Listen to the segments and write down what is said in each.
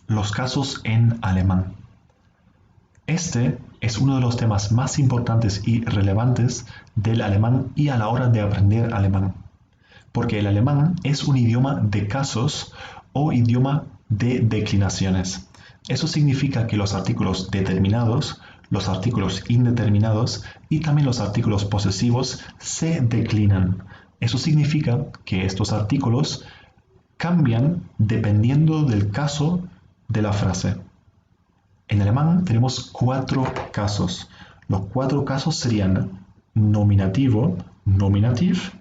los casos en alemán. Este es uno de los temas más importantes y relevantes del alemán y a la hora de aprender alemán, porque el alemán es un idioma de casos o idioma de declinaciones. Eso significa que los artículos determinados, los artículos indeterminados y también los artículos posesivos se declinan. Eso significa que estos artículos cambian dependiendo del caso de la frase. En alemán tenemos 4 casos. Los 4 casos serían nominativo, nominativ,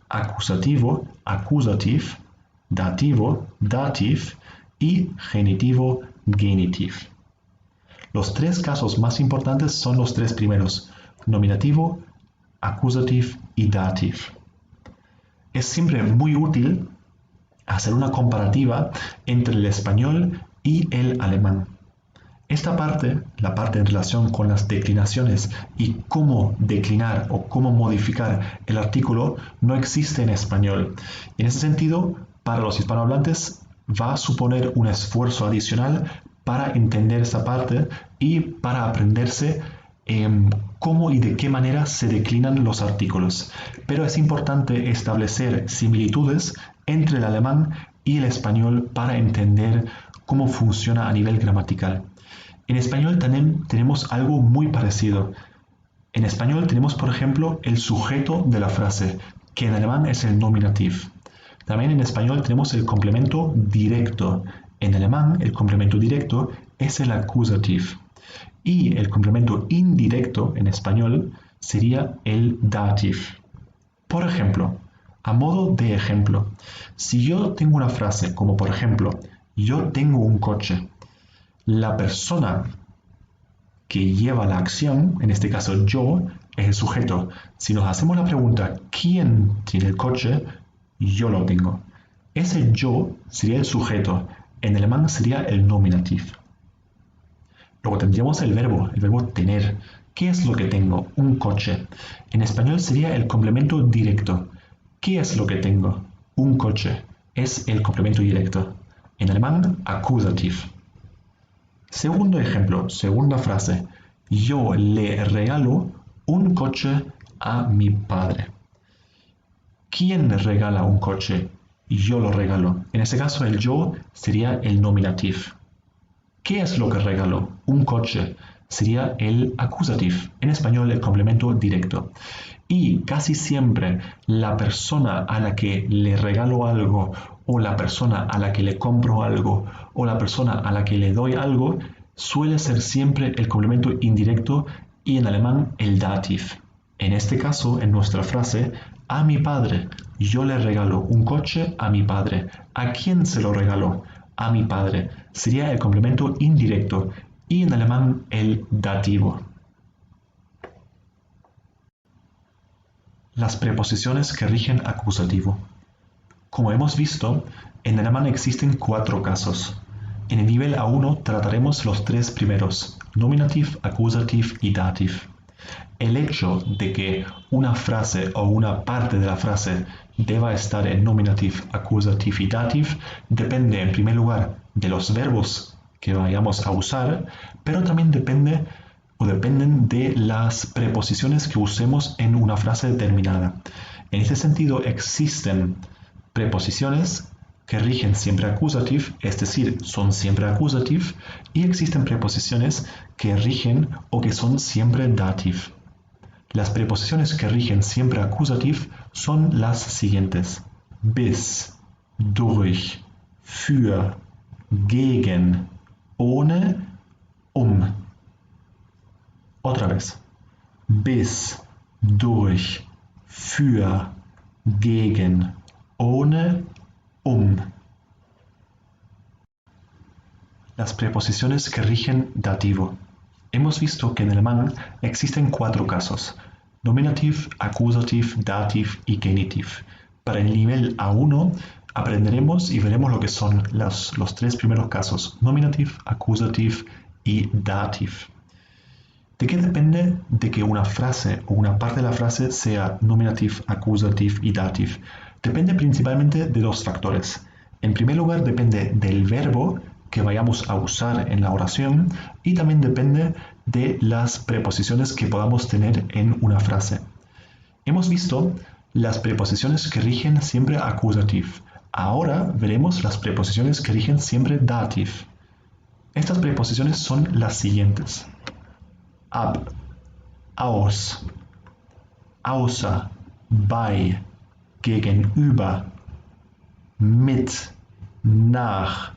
acusativo, accusativ, dativo, dativ y genitivo, genitiv. Los 3 casos más importantes son los 3 primeros, nominativo, accusativ y dativ. Es siempre muy útil hacer una comparativa entre el español y el alemán. Esta parte, la parte en relación con las declinaciones y cómo declinar o cómo modificar el artículo, no existe en español. En ese sentido, para los hispanohablantes va a suponer un esfuerzo adicional para entender esa parte y para aprenderse cómo y de qué manera se declinan los artículos. Pero es importante establecer similitudes entre el alemán y el español para entender cómo funciona a nivel gramatical. En español también tenemos algo muy parecido. En español tenemos, por ejemplo, el sujeto de la frase, que en alemán es el nominativ. También en español tenemos el complemento directo. En alemán el complemento directo es el accusativ. Y el complemento indirecto en español sería el dativ. Por ejemplo, a modo de ejemplo, si yo tengo una frase como por ejemplo, yo tengo un coche, la persona que lleva la acción, en este caso yo, es el sujeto. Si nos hacemos la pregunta, ¿quién tiene el coche? Yo lo tengo. Ese yo sería el sujeto. En alemán sería el nominativ. Luego tendríamos el verbo tener. ¿Qué es lo que tengo? Un coche. En español sería el complemento directo. ¿Qué es lo que tengo? Un coche. Es el complemento directo. En alemán, accusativ. Segundo ejemplo, segunda frase. Yo le regalo un coche a mi padre. ¿Quién regala un coche? Yo lo regalo. En ese caso, el yo sería el nominativ. ¿Qué es lo que regalo? Un coche. Sería el accusativ. En español, el complemento directo. Y casi siempre la persona a la que le regalo algo, o la persona a la que le compro algo, o la persona a la que le doy algo, suele ser siempre el complemento indirecto y en alemán el dativ. En este caso, en nuestra frase, a mi padre, yo le regalo un coche a mi padre. ¿A quién se lo regaló? A mi padre. Sería el complemento indirecto y en alemán el dativo. Las preposiciones que rigen acusativo. Como hemos visto, en alemán existen 4 casos. En el nivel A1 trataremos los 3 primeros, nominativ, accusativ y dativ. El hecho de que una frase o una parte de la frase deba estar en nominativ, accusativ y dativ depende en primer lugar de los verbos que vayamos a usar, pero también dependen de las preposiciones que usemos en una frase determinada. En este sentido existen preposiciones que rigen siempre accusativ, es decir, son siempre accusativ, y existen preposiciones que rigen o que son siempre dativ. Las preposiciones que rigen siempre accusativ son las siguientes: bis, durch, für, gegen, ohne, Otra vez. Bis, durch, für, gegen, ohne, Las preposiciones que rigen dativo. Hemos visto que en alemán existen 4 casos: nominativ, accusativ, dativ y genitiv. Para el nivel A1 aprenderemos y veremos lo que son los 3 primeros casos: nominativ, accusativ y dativ. ¿De qué depende de que una frase o una parte de la frase sea nominativ, accusativ y dativ? Depende principalmente de 2 factores. En primer lugar, depende del verbo que vayamos a usar en la oración y también depende de las preposiciones que podamos tener en una frase. Hemos visto las preposiciones que rigen siempre accusative. Ahora veremos las preposiciones que rigen siempre dative. Estas preposiciones son las siguientes: ab, aus, außer, bei, gegenüber, mit, nach,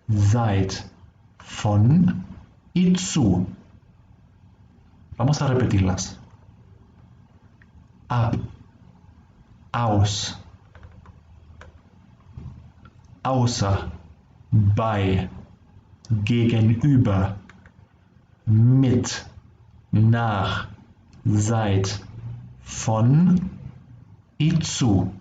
seit, von y zu. Vamos a repetirlas. Ab, aus, außer, bei, gegenüber, mit, nach, seit, von y zu.